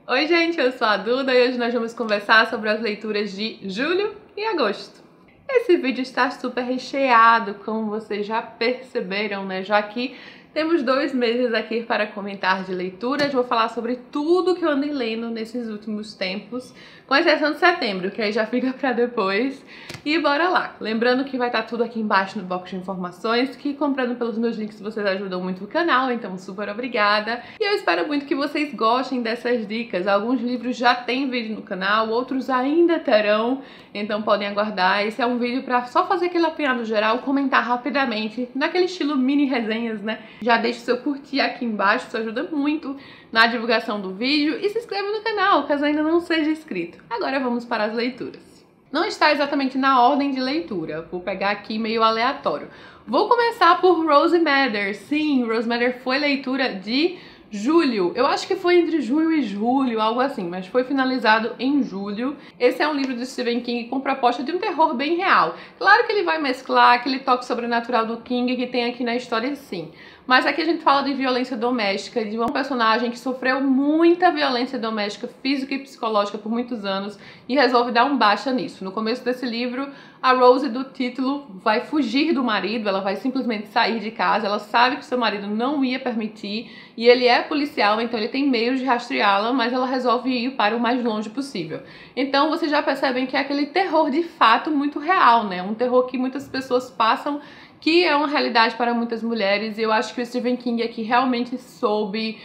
Oi gente, eu sou a Duda e hoje nós vamos conversar sobre as leituras de julho e agosto. Esse vídeo está super recheado, como vocês já perceberam, né? Já que temos 2 meses aqui para comentar de leituras, vou falar sobre tudo que eu andei lendo nesses últimos tempos, com exceção de setembro, que aí já fica para depois. E bora lá! Lembrando que vai estar tudo aqui embaixo no box de informações, que comprando pelos meus links vocês ajudam muito o canal, então super obrigada. E eu espero muito que vocês gostem dessas dicas. Alguns livros já têm vídeo no canal, outros ainda terão, então podem aguardar. Esse é um vídeo para só fazer aquele apanhado geral, comentar rapidamente, naquele estilo mini resenhas, né? Já deixa o seu curtir aqui embaixo, isso ajuda muito na divulgação do vídeo, e se inscreva no canal, caso ainda não seja inscrito. Agora vamos para as leituras. Não está exatamente na ordem de leitura, vou pegar aqui meio aleatório. Vou começar por Rose Madder. Sim, Rose Madder foi leitura de julho. Eu acho que foi entre junho e julho, algo assim, mas foi finalizado em julho. Esse é um livro de Stephen King com proposta de um terror bem real. Claro que ele vai mesclar aquele toque sobrenatural do King que tem aqui na história, sim. Mas aqui a gente fala de violência doméstica, de um personagem que sofreu muita violência doméstica, física e psicológica por muitos anos e resolve dar um baixa nisso. No começo desse livro, a Rose do título vai fugir do marido, ela vai simplesmente sair de casa, ela sabe que seu marido não ia permitir e ele é policial, então ele tem meios de rastreá-la, mas ela resolve ir para o mais longe possível. Então vocês já percebem que é aquele terror de fato muito real, né? Um terror que muitas pessoas passam, que é uma realidade para muitas mulheres, e eu acho que o Stephen King aqui realmente soube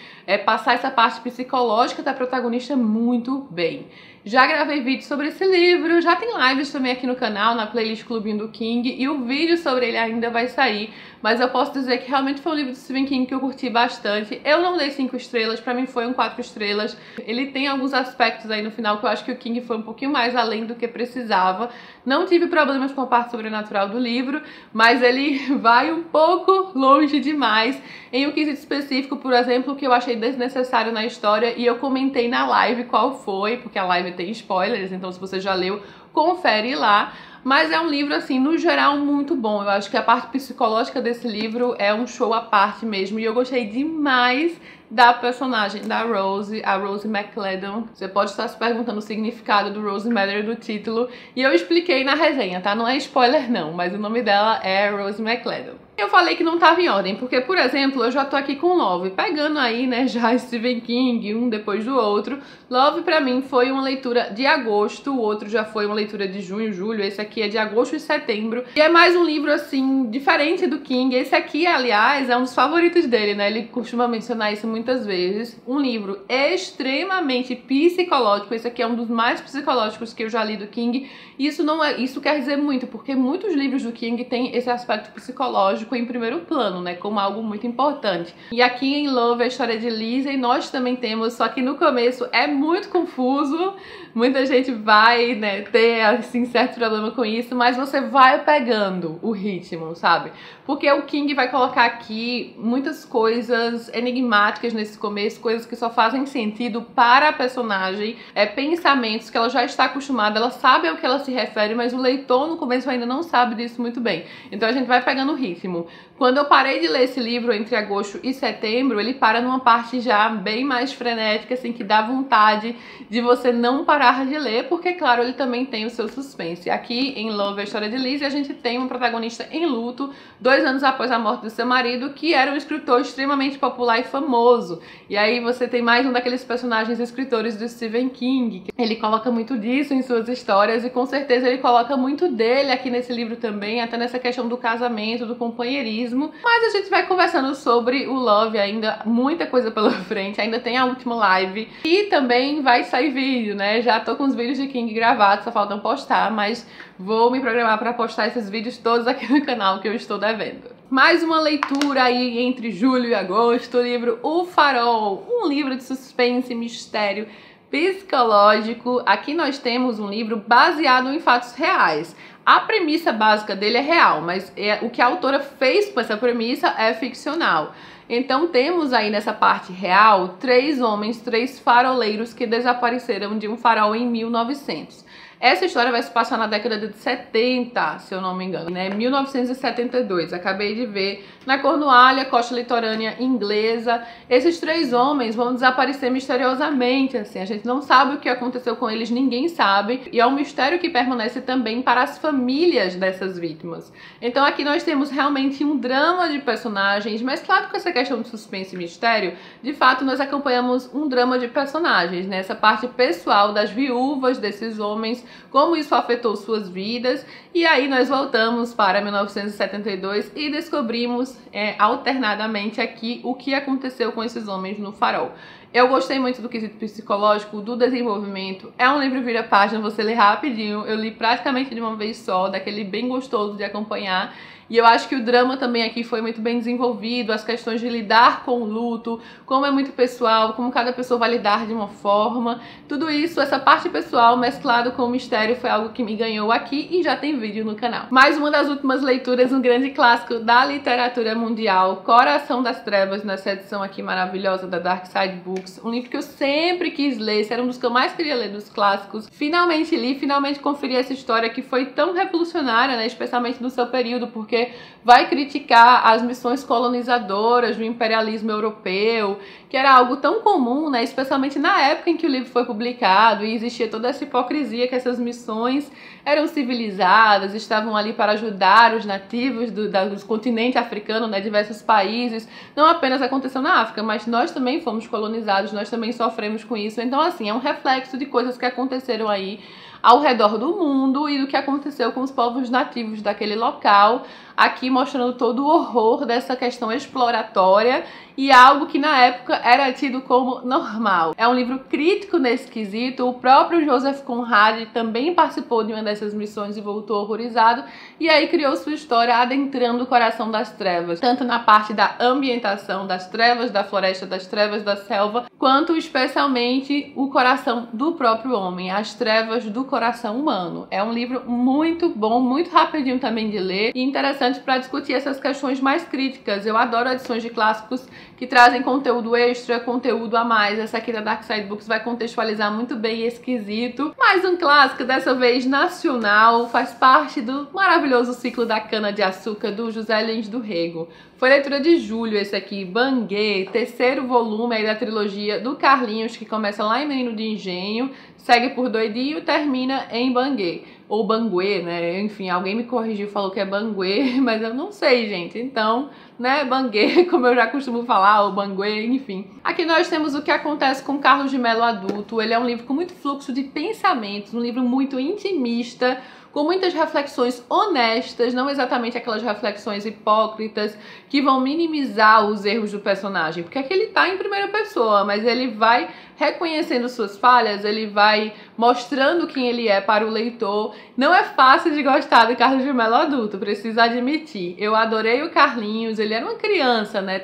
passar essa parte psicológica da protagonista muito bem. Já gravei vídeo sobre esse livro, já tem lives também aqui no canal, na playlist Clubinho do King, e o vídeo sobre ele ainda vai sair, mas eu posso dizer que realmente foi um livro do Stephen King que eu curti bastante. Eu não dei 5 estrelas, pra mim foi um 4 estrelas. Ele tem alguns aspectos aí no final que eu acho que o King foi um pouquinho mais além do que precisava. Não tive problemas com a parte sobrenatural do livro, mas ele vai um pouco longe demais em um quesito específico, por exemplo, que eu achei desnecessário na história, e eu comentei na live qual foi, porque a live tem spoilers, então se você já leu, confere lá. Mas é um livro, assim, no geral, muito bom. Eu acho que a parte psicológica desse livro é um show à parte mesmo, e eu gostei demais da personagem da Rose, a Rose McClendon. Você pode estar se perguntando o significado do Rose Madder do título, e eu expliquei na resenha, tá? Não é spoiler não, mas o nome dela é Rose McClendon. Eu falei que não estava em ordem, porque, por exemplo, eu já tô aqui com Love, pegando aí, né, já Stephen King, um depois do outro. Love, pra mim, foi uma leitura de agosto, o outro já foi uma leitura de junho, julho, esse aqui é de agosto e setembro. E é mais um livro, assim, diferente do King. Esse aqui, aliás, é um dos favoritos dele, né, ele costuma mencionar isso muitas vezes. Um livro extremamente psicológico, esse aqui é um dos mais psicológicos que eu já li do King. Isso quer dizer muito, porque muitos livros do King têm esse aspecto psicológico em primeiro plano, né, como algo muito importante. E aqui em Love, a história de Lisa, e nós também temos, só que no começo é muito confuso, muita gente vai, né, ter, assim, certo problema com isso, mas você vai pegando o ritmo, sabe? Porque o King vai colocar aqui muitas coisas enigmáticas nesse começo, coisas que só fazem sentido para a personagem, pensamentos que ela já está acostumada, ela sabe ao que ela se refere, mas o leitor no começo ainda não sabe disso muito bem. Então a gente vai pegando o ritmo. Quando eu parei de ler esse livro entre agosto e setembro, ele para numa parte já bem mais frenética, assim, que dá vontade de você não parar de ler, porque, claro, ele também tem o seu suspense. Aqui em Love, a história de Liz, a gente tem uma protagonista em luto, 2 anos após a morte do seu marido, que era um escritor extremamente popular e famoso. E aí você tem mais um daqueles personagens escritores do Stephen King. Ele coloca muito disso em suas histórias, e com certeza ele coloca muito dele aqui nesse livro também, até nessa questão do casamento, do companheirismo. Mas a gente vai conversando sobre o Love ainda, muita coisa pela frente, ainda tem a última live e também vai sair vídeo, né? Já tô com os vídeos de King gravados, só faltam postar, mas vou me programar para postar esses vídeos todos aqui no canal que eu estou devendo. Mais uma leitura aí entre julho e agosto, o livro O Farol, um livro de suspense e mistério psicológico. Aqui nós temos um livro baseado em fatos reais. A premissa básica dele é real, mas o que a autora fez com essa premissa é ficcional. Então temos aí nessa parte real 3 homens, 3 faroleiros que desapareceram de um farol em 1900. Essa história vai se passar na década de 70, se eu não me engano, né? 1972. Acabei de ver. Na Cornualha, costa litorânea inglesa, esses 3 homens vão desaparecer misteriosamente, assim. A gente não sabe o que aconteceu com eles, ninguém sabe. E é um mistério que permanece também para as famílias dessas vítimas. Então aqui nós temos realmente um drama de personagens, mas claro que com essa questão de suspense e mistério, de fato nós acompanhamos um drama de personagens, né? Essa parte pessoal das viúvas desses homens, como isso afetou suas vidas. E aí nós voltamos para 1972 e descobrimos alternadamente aqui o que aconteceu com esses homens no farol. Eu gostei muito do quesito psicológico, do desenvolvimento. É um livro vira-página, você lê rapidinho. Eu li praticamente de uma vez só, daquele bem gostoso de acompanhar. E eu acho que o drama também aqui foi muito bem desenvolvido, as questões de lidar com o luto, como é muito pessoal, como cada pessoa vai lidar de uma forma. Tudo isso, essa parte pessoal mesclado com o mistério foi algo que me ganhou aqui e já tem vídeo no canal. Mais uma das últimas leituras, um grande clássico da literatura mundial, Coração das Trevas, nessa edição aqui maravilhosa da Dark Side Books. Um livro que eu sempre quis ler, esse era um dos que eu mais queria ler dos clássicos. Finalmente li, finalmente conferi essa história que foi tão revolucionária, né, especialmente no seu período, porque vai criticar as missões colonizadoras do imperialismo europeu, que era algo tão comum, né, especialmente na época em que o livro foi publicado, e existia toda essa hipocrisia que essas missões eram civilizadas, estavam ali para ajudar os nativos do continente africano, né, diversos países. Não apenas aconteceu na África, mas nós também fomos colonizados, nós também sofremos com isso. Então, assim, é um reflexo de coisas que aconteceram aí ao redor do mundo e do que aconteceu com os povos nativos daquele local, aqui mostrando todo o horror dessa questão exploratória e algo que na época era tido como normal. É um livro crítico nesse quesito. O próprio Joseph Conrad também participou de uma dessas missões e voltou horrorizado, e aí criou sua história adentrando o Coração das Trevas, tanto na parte da ambientação das trevas, da floresta das trevas, da selva, quanto especialmente o coração do próprio homem, as trevas do coração humano. É um livro muito bom, muito rapidinho também de ler e interessante para discutir essas questões mais críticas. Eu adoro edições de clássicos que trazem conteúdo extra, conteúdo a mais. Essa aqui da Dark Side Books vai contextualizar muito bem esse quesito. Mais um clássico, dessa vez nacional, faz parte do maravilhoso ciclo da cana-de-açúcar do José Lins do Rego. Foi leitura de julho esse aqui, Banguê, terceiro volume aí da trilogia do Carlinhos, que começa lá em Menino de Engenho, segue por Doidinho e termina em Banguê. Ou Banguê, né? Enfim, alguém me corrigiu e falou que é Banguê, mas eu não sei, gente. Então, né, Banguê, como eu já costumo falar, ou Banguê, enfim. Aqui nós temos o que acontece com Carlos de Mello adulto. Ele é um livro com muito fluxo de pensamentos, um livro muito intimista, com muitas reflexões honestas, não exatamente aquelas reflexões hipócritas que vão minimizar os erros do personagem, porque aqui ele tá em primeira pessoa, mas ele vai reconhecendo suas falhas, ele vai mostrando quem ele é para o leitor. Não é fácil de gostar do Carlos de Mello adulto, preciso admitir. Eu adorei o Carlinhos, ele era uma criança, né?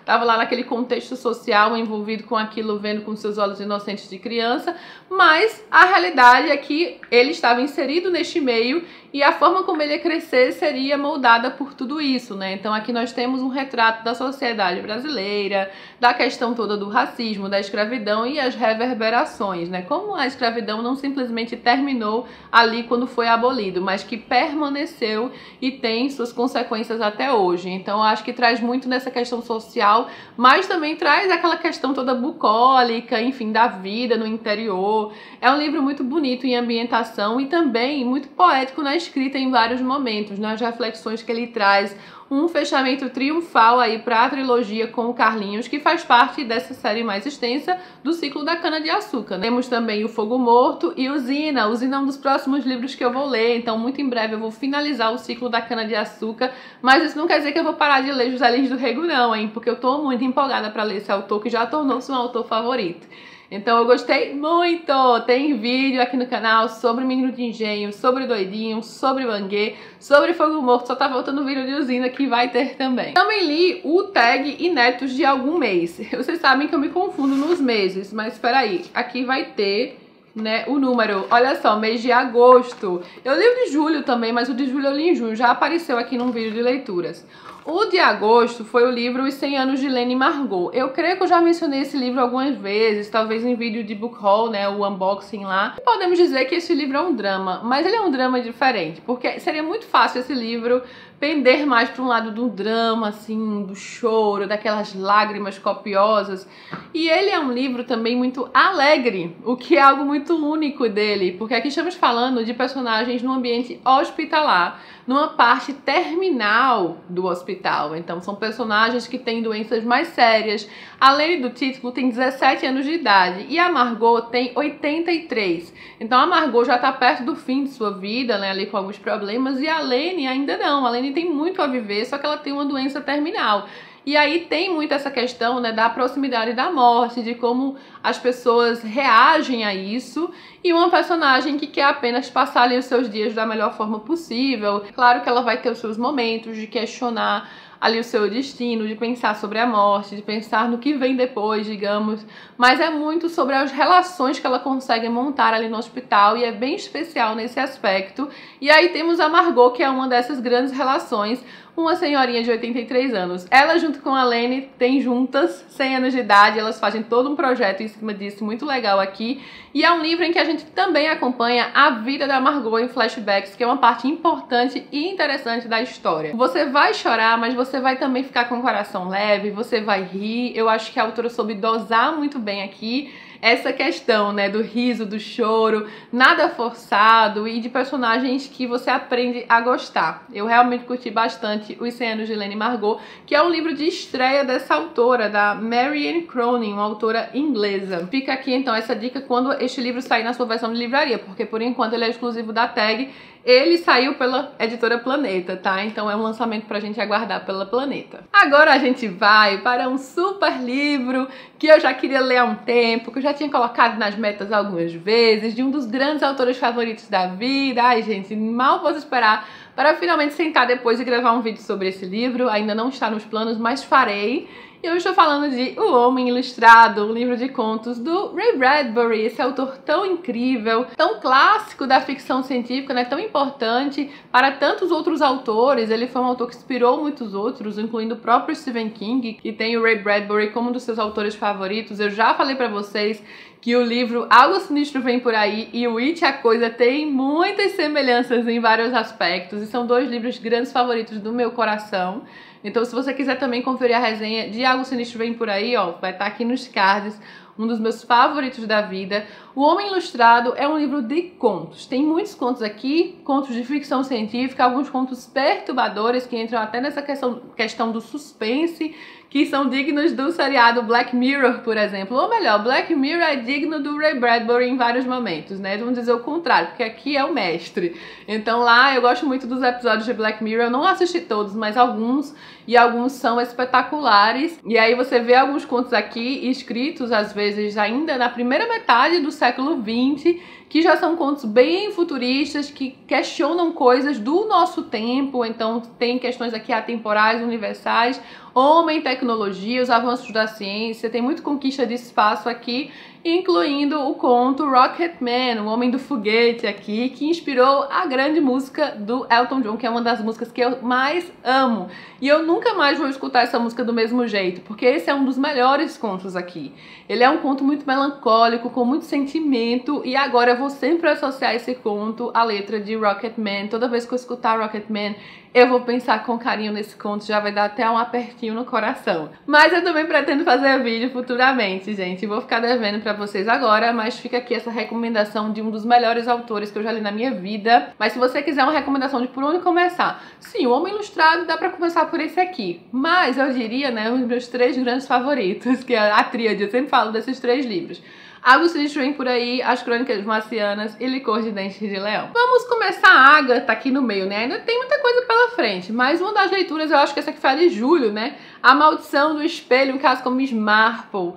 Tava lá naquele contexto social envolvido com aquilo, vendo com seus olhos inocentes de criança, mas a realidade é que ele estava inserido neste meio e a forma como ele ia crescer seria moldada por tudo isso, né? Então aqui nós temos um retrato da sociedade brasileira, da questão toda do racismo, da escravidão e as reverberações, né? Como a escravidão não simplesmente terminou ali quando foi abolido, mas que permaneceu e tem suas consequências até hoje. Então eu acho que traz muito nessa questão social, mas também traz aquela questão toda bucólica, enfim, da vida no interior. É um livro muito bonito em ambientação e também muito poético na escrita em vários momentos, nas reflexões que ele traz. Um fechamento triunfal aí para a trilogia com o Carlinhos, que faz parte dessa série mais extensa do ciclo da cana-de-açúcar. Temos também o Fogo Morto e Usina. Usina é um dos próximos livros que eu vou ler, então muito em breve eu vou finalizar o ciclo da cana-de-açúcar, mas isso não quer dizer que eu vou parar de ler José Lins do Rego não, hein, porque eu tô muito empolgada para ler esse autor que já tornou-se um autor favorito. Então eu gostei muito! Tem vídeo aqui no canal sobre Menino de Engenho, sobre Doidinho, sobre Banguê, sobre Fogo Morto, só tá voltando vídeo de Usina que vai ter também. Também li o Tag Inéditos de Algum Mês. Vocês sabem que eu me confundo nos meses, mas espera aí, aqui vai ter né, o número. Olha só, mês de agosto. Eu li o de julho também, mas o de julho eu li em junho. Já apareceu aqui num vídeo de leituras. O de agosto foi o livro Os 100 Anos de Lene Margot. Eu creio que eu já mencionei esse livro algumas vezes, talvez em vídeo de book haul, né, o unboxing lá. Podemos dizer que esse livro é um drama, mas ele é um drama diferente, porque seria muito fácil esse livro pender mais para um lado do drama, assim, do choro, daquelas lágrimas copiosas. E ele é um livro também muito alegre, o que é algo muito único dele, porque aqui estamos falando de personagens num ambiente hospitalar, numa parte terminal do hospital. Então são personagens que têm doenças mais sérias. A Lene do título tem 17 anos de idade e a Margot tem 83. Então a Margot já está perto do fim de sua vida, né, ali com alguns problemas, e a Lene ainda não. A Lene tem muito a viver, só que ela tem uma doença terminal. E aí tem muito essa questão, né, da proximidade da morte, de como as pessoas reagem a isso, e uma personagem que quer apenas passar ali os seus dias da melhor forma possível. Claro que ela vai ter os seus momentos de questionar ali o seu destino, de pensar sobre a morte, de pensar no que vem depois, digamos, mas é muito sobre as relações que ela consegue montar ali no hospital, e é bem especial nesse aspecto. E aí temos a Margot, que é uma dessas grandes relações, uma senhorinha de 83 anos. Ela, junto com a Lene, tem juntas 100 anos de idade, elas fazem todo um projeto em cima disso, muito legal aqui. E é um livro em que a gente também acompanha a vida da Margot em flashbacks, que é uma parte importante e interessante da história. Você vai chorar, mas você vai também ficar com o coração leve, você vai rir. Eu acho que a autora soube dosar muito bem aqui essa questão, né, do riso, do choro, nada forçado, e de personagens que você aprende a gostar. Eu realmente curti bastante Os 100 Anos de Lene Margot, que é um livro de estreia dessa autora, da Marianne Cronin, uma autora inglesa. Fica aqui então essa dica quando este livro sair na sua versão de livraria, porque por enquanto ele é exclusivo da Tag. Ele saiu pela editora Planeta, tá? Então é um lançamento pra gente aguardar pela Planeta. Agora a gente vai para um super livro que eu já queria ler há um tempo, que eu já tinha colocado nas metas algumas vezes, de um dos grandes autores favoritos da vida. Ai, gente, mal posso esperar para finalmente sentar depois e gravar um vídeo sobre esse livro. Ainda não está nos planos, mas farei. Eu estou falando de O Homem Ilustrado, um livro de contos do Ray Bradbury, esse autor tão incrível, tão clássico da ficção científica, né, tão importante para tantos outros autores. Ele foi um autor que inspirou muitos outros, incluindo o próprio Stephen King, que tem o Ray Bradbury como um dos seus autores favoritos. Eu já falei para vocês que o livro Algo Sinistro Vem Por Aí e o It, a Coisa tem muitas semelhanças em vários aspectos, e são dois livros grandes favoritos do meu coração. Então, se você quiser também conferir a resenha de Algo Sinistro Vem Por Aí, ó, vai estar aqui nos cards, um dos meus favoritos da vida. O Homem Ilustrado é um livro de contos. Tem muitos contos aqui, contos de ficção científica, alguns contos perturbadores que entram até nessa questão do suspense, que são dignos do seriado Black Mirror, por exemplo. Ou melhor, Black Mirror é digno do Ray Bradbury em vários momentos, né? Vamos dizer o contrário, porque aqui é o mestre. Então lá eu gosto muito dos episódios de Black Mirror. Eu não assisti todos, mas alguns, e alguns são espetaculares. E aí você vê alguns contos aqui escritos, às vezes, ainda na primeira metade do século XX, que já são contos bem futuristas, que questionam coisas do nosso tempo. Então tem questões aqui atemporais, universais, homem, tecnologia, os avanços da ciência, tem muita conquista de espaço aqui, incluindo o conto Rocketman, o Homem do Foguete aqui, que inspirou a grande música do Elton John, que é uma das músicas que eu mais amo. E eu nunca mais vou escutar essa música do mesmo jeito, porque esse é um dos melhores contos aqui. Ele é um conto muito melancólico, com muito sentimento, e agora eu vou sempre associar esse conto à letra de Rocketman. Toda vez que eu escutar Rocketman, eu vou pensar com carinho nesse conto, já vai dar até um apertinho no coração. Mas eu também pretendo fazer vídeo futuramente, gente. Vou ficar devendo pra vocês agora, mas fica aqui essa recomendação de um dos melhores autores que eu já li na minha vida. Mas se você quiser uma recomendação de por onde começar, sim, O Homem Ilustrado dá pra começar por esse aqui. Mas eu diria, né, os meus 3 grandes favoritos, que é a tríade, eu sempre falo desses 3 livros. Algo Sinistro Vem Por Aí, As Crônicas Marcianas e Licor de Dentes de Leão. Vamos começar. A Agatha aqui no meio, né? Ainda tem muita coisa pela frente, mas uma das leituras, eu acho que essa aqui foi a de julho, né? A Maldição do Espelho, um caso com Miss Marple.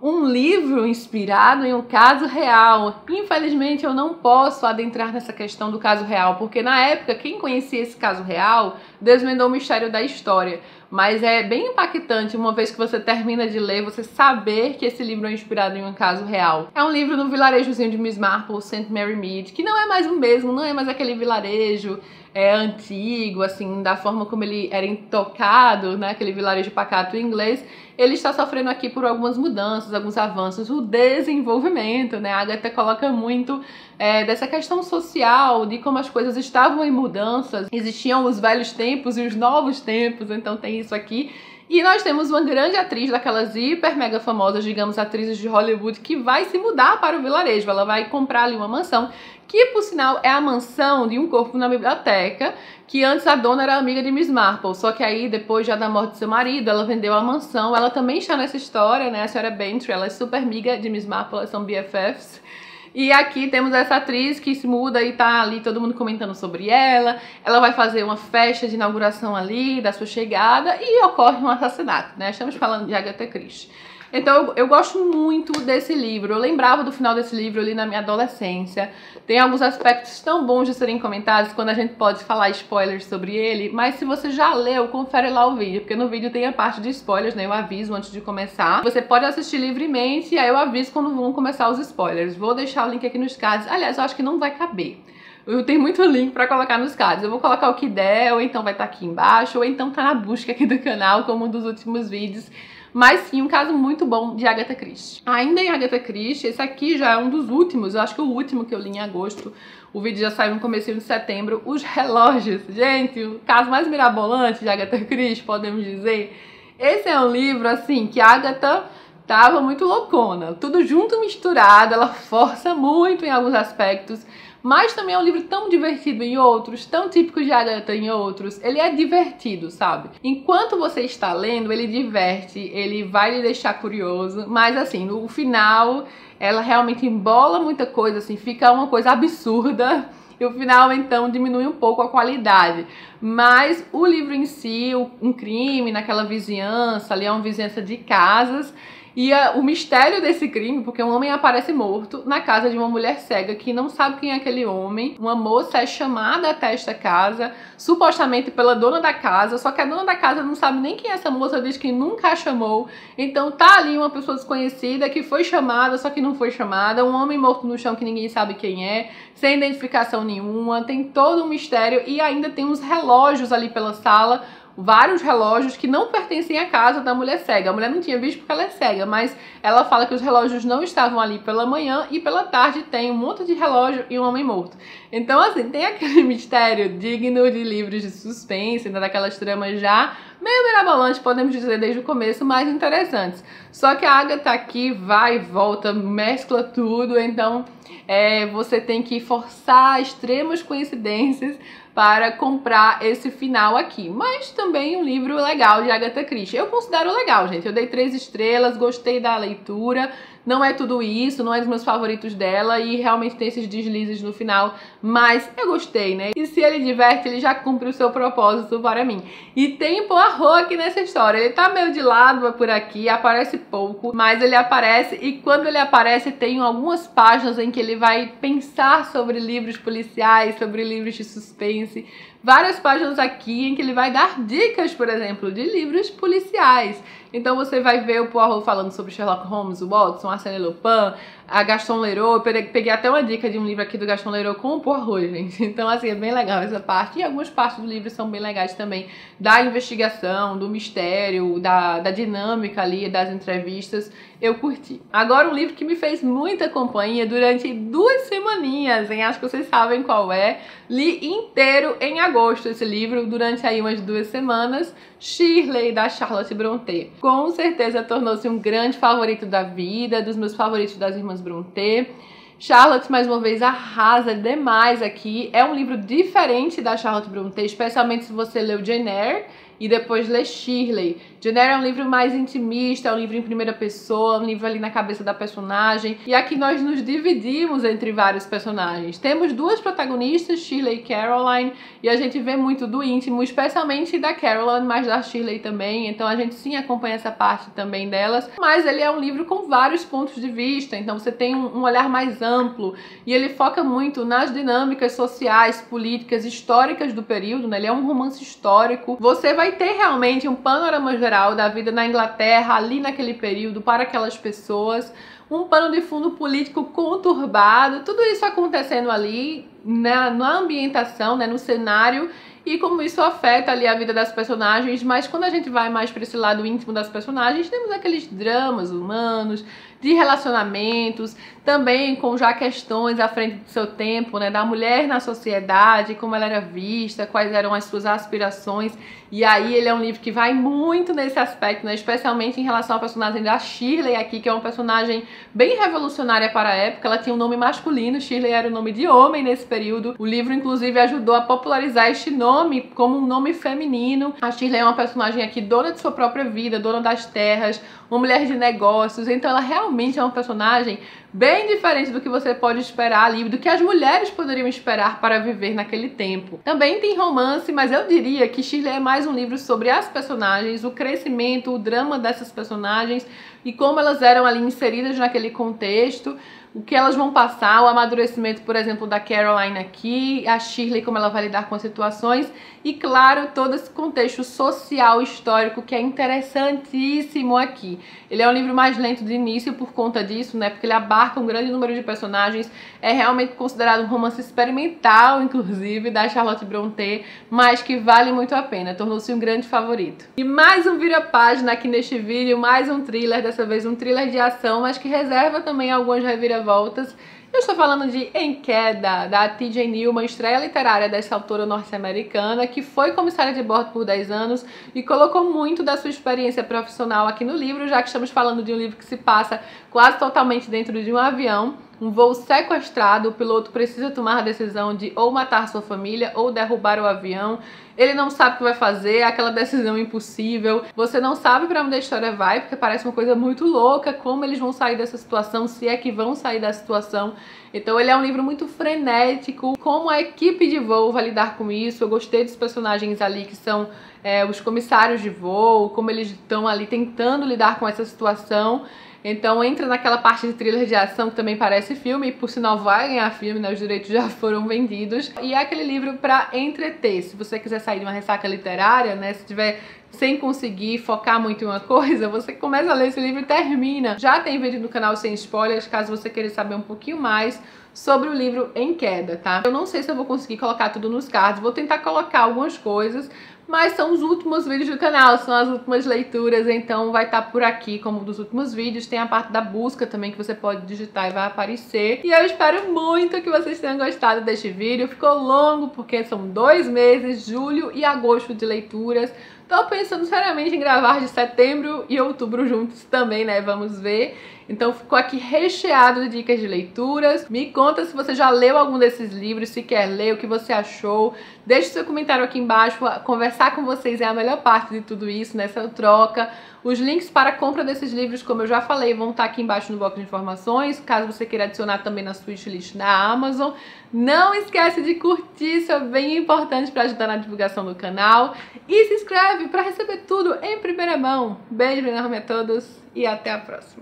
Um livro inspirado em um caso real. Infelizmente eu não posso adentrar nessa questão do caso real, porque na época quem conhecia esse caso real desvendou o mistério da história. mas é bem impactante uma vez que você termina de ler, você saber que esse livro é inspirado em um caso real. É um livro no vilarejozinho de Miss Marple, St. Mary Mead, que não é mais o mesmo, não é mais aquele vilarejo antigo, assim, da forma como ele era intocado, né, aquele vilarejo pacato inglês. Ele está sofrendo aqui por algumas mudanças, alguns avanços, o desenvolvimento, né? A Agatha coloca muito dessa questão social, de como as coisas estavam em mudanças, existiam os velhos tempos e os novos tempos, então tem isso aqui. E nós temos uma grande atriz, daquelas hiper mega famosas, digamos, atrizes de Hollywood, que vai se mudar para o vilarejo. Ela vai comprar ali uma mansão, que por sinal é a mansão de um corpo na biblioteca, que antes a dona era amiga de Miss Marple, só que aí depois já da morte de seu marido, ela vendeu a mansão. Ela também está nessa história, né, a senhora Bantry, ela é super amiga de Miss Marple, elas são BFFs. E aqui temos essa atriz que se muda e tá ali todo mundo comentando sobre ela. Ela vai fazer uma festa de inauguração ali, da sua chegada, e ocorre um assassinato, né? Estamos falando de Agatha Christie. Então eu gosto muito desse livro, eu lembrava do final desse livro ali na minha adolescência. Tem alguns aspectos tão bons de serem comentados quando a gente pode falar spoilers sobre ele, mas se você já leu, confere lá o vídeo, porque no vídeo tem a parte de spoilers, né? Eu aviso antes de começar. Você pode assistir livremente e aí eu aviso quando vão começar os spoilers. Vou deixar o link aqui nos cards. Aliás, eu acho que não vai caber. Eu tenho muito link pra colocar nos cards. Eu vou colocar o que der, ou então vai estar aqui embaixo, ou então tá na busca aqui do canal, como um dos últimos vídeos. Mas sim, um caso muito bom de Agatha Christie. Ainda em Agatha Christie, esse aqui já é um dos últimos, eu acho que o último que eu li em agosto. O vídeo já saiu no começo de setembro. Os Relógios. Gente, o caso mais mirabolante de Agatha Christie, podemos dizer. Esse é um livro, assim, que a Agatha tava muito loucona. Tudo junto, misturado, ela força muito em alguns aspectos. Mas também é um livro tão divertido em outros, tão típico de Agatha em outros. Ele é divertido, sabe? Enquanto você está lendo, ele diverte, ele vai lhe deixar curioso. Mas assim, no final, ela realmente embola muita coisa, assim, fica uma coisa absurda. E o final, então, diminui um pouco a qualidade. Mas o livro em si, um crime naquela vizinhança, ali é uma vizinhança de casas. E o mistério desse crime, porque um homem aparece morto na casa de uma mulher cega que não sabe quem é aquele homem. Uma moça é chamada até esta casa, supostamente pela dona da casa, só que a dona da casa não sabe nem quem é essa moça, diz que nunca a chamou. Então tá ali uma pessoa desconhecida que foi chamada, só que não foi chamada. Um homem morto no chão que ninguém sabe quem é, sem identificação nenhuma. Tem todo um mistério e ainda tem uns relógios ali pela sala, vários relógios que não pertencem à casa da mulher cega. A mulher não tinha visto porque ela é cega, mas ela fala que os relógios não estavam ali pela manhã e pela tarde tem um monte de relógio e um homem morto. Então, assim, tem aquele mistério digno de livros de suspense, né, daquelas tramas já meio mirabolantes, podemos dizer, desde o começo, mais interessantes. Só que a Agatha aqui vai e volta, mescla tudo, então você tem que forçar extremas coincidências para comprar esse final aqui. Mas também um livro legal de Agatha Christie. Eu considero legal, gente. Eu dei 3 estrelas, gostei da leitura. Não é tudo isso, não é dos meus favoritos dela e realmente tem esses deslizes no final, mas eu gostei, né? E se ele diverte, ele já cumpre o seu propósito para mim. E tem Poirot aqui nessa história. Ele tá meio de lado por aqui, aparece pouco, mas ele aparece e quando ele aparece tem algumas páginas em que ele vai pensar sobre livros policiais, sobre livros de suspense. Várias páginas aqui em que ele vai dar dicas, por exemplo, de livros policiais. Então você vai ver o Poirot falando sobre Sherlock Holmes, o Watson, Arsène Lupin, a Gaston Leroux. Eu peguei até uma dica de um livro aqui do Gaston Leroux com o Poirot, gente. Então, assim, é bem legal essa parte. E algumas partes do livro são bem legais também. Da investigação, do mistério, da dinâmica ali, das entrevistas. Eu curti. Agora, um livro que me fez muita companhia durante 2 semaninhas, hein? Acho que vocês sabem qual é. Li inteiro em agosto esse livro, durante aí umas 2 semanas. Shirley, da Charlotte Brontë. Com certeza tornou-se um grande favorito da vida, dos meus favoritos das irmãs Brontë. Charlotte, mais uma vez, arrasa demais aqui. É um livro diferente da Charlotte Brontë, especialmente se você leu Jane Eyre e depois lê Shirley. Jane Eyre é um livro mais intimista, é um livro em primeira pessoa, um livro ali na cabeça da personagem. E aqui nós nos dividimos entre vários personagens. Temos 2 protagonistas, Shirley e Caroline, e a gente vê muito do íntimo, especialmente da Caroline, mas da Shirley também. Então a gente sim acompanha essa parte também delas. Mas ele é um livro com vários pontos de vista, então você tem um olhar mais amplo. E ele foca muito nas dinâmicas sociais, políticas, históricas do período, né? Ele é um romance histórico. Você vai vai ter realmente um panorama geral da vida na Inglaterra, ali naquele período, para aquelas pessoas, um pano de fundo político conturbado, tudo isso acontecendo ali na ambientação, né, no cenário, e como isso afeta ali a vida das personagens. Mas quando a gente vai mais para esse lado íntimo das personagens, temos aqueles dramas humanos, de relacionamentos, também com já questões à frente do seu tempo, né, da mulher na sociedade, como ela era vista, quais eram as suas aspirações. E aí ele é um livro que vai muito nesse aspecto, né, especialmente em relação ao personagem da Shirley aqui, que é uma personagem bem revolucionária para a época. Ela tinha um nome masculino, Shirley era o nome de homem nesse período. O livro inclusive ajudou a popularizar este nome como um nome feminino. A Shirley é uma personagem aqui dona de sua própria vida, dona das terras, uma mulher de negócios, então ela realmente é uma personagem bem diferente do que você pode esperar ali, do que as mulheres poderiam esperar para viver naquele tempo. Também tem romance, mas eu diria que Shirley é mais um livro sobre as personagens, o crescimento, o drama dessas personagens e como elas eram ali inseridas naquele contexto, o que elas vão passar, o amadurecimento, por exemplo, da Caroline aqui, a Shirley, como ela vai lidar com as situações e, claro, todo esse contexto social histórico que é interessantíssimo aqui. Ele é um livro mais lento de início por conta disso, né, porque ele abarca um grande número de personagens, é realmente considerado um romance experimental, inclusive, da Charlotte Brontë, mas que vale muito a pena, tornou-se um grande favorito. E mais um vira-página aqui neste vídeo, mais um thriller, dessa vez um thriller de ação, mas que reserva também algumas reviravoltas. Eu estou falando de Em Queda, da T.J. Newman, estreia literária dessa autora norte-americana, que foi comissária de bordo por 10 anos e colocou muito da sua experiência profissional aqui no livro, já que estamos falando de um livro que se passa quase totalmente dentro de um avião, um voo sequestrado. O piloto precisa tomar a decisão de ou matar sua família ou derrubar o avião. Ele não sabe o que vai fazer, é aquela decisão impossível. Você não sabe para onde a história vai, porque parece uma coisa muito louca, como eles vão sair dessa situação, se é que vão sair da situação. Então ele é um livro muito frenético, como a equipe de voo vai lidar com isso. Eu gostei dos personagens ali que são os comissários de voo, como eles estão ali tentando lidar com essa situação. Então entra naquela parte de thriller de ação que também parece filme, e por sinal vai ganhar filme, né? Os direitos já foram vendidos. E é aquele livro para entreter. Se você quiser sair de uma ressaca literária, né? Se tiver sem conseguir focar muito em uma coisa, você começa a ler esse livro e termina. Já tem vídeo no canal sem spoilers, caso você queira saber um pouquinho mais sobre o livro Em Queda, tá? Eu não sei se eu vou conseguir colocar tudo nos cards, vou tentar colocar algumas coisas, mas são os últimos vídeos do canal, são as últimas leituras, então vai estar por aqui como dos últimos vídeos. Tem a parte da busca também que você pode digitar e vai aparecer. E eu espero muito que vocês tenham gostado deste vídeo. Ficou longo porque são 2 meses, julho e agosto de leituras. Tô pensando seriamente em gravar de setembro e outubro juntos também, né? Vamos ver. Então ficou aqui recheado de dicas de leituras. Me conta se você já leu algum desses livros, se quer ler, o que você achou. Deixe seu comentário aqui embaixo. Conversar com vocês é a melhor parte de tudo isso, nessa troca. Os links para a compra desses livros, como eu já falei, vão estar aqui embaixo no box de informações, caso você queira adicionar também na sua wishlist na Amazon. Não esquece de curtir, isso é bem importante para ajudar na divulgação do canal. E se inscreve para receber tudo em primeira mão. Beijo enorme a todos e até a próxima.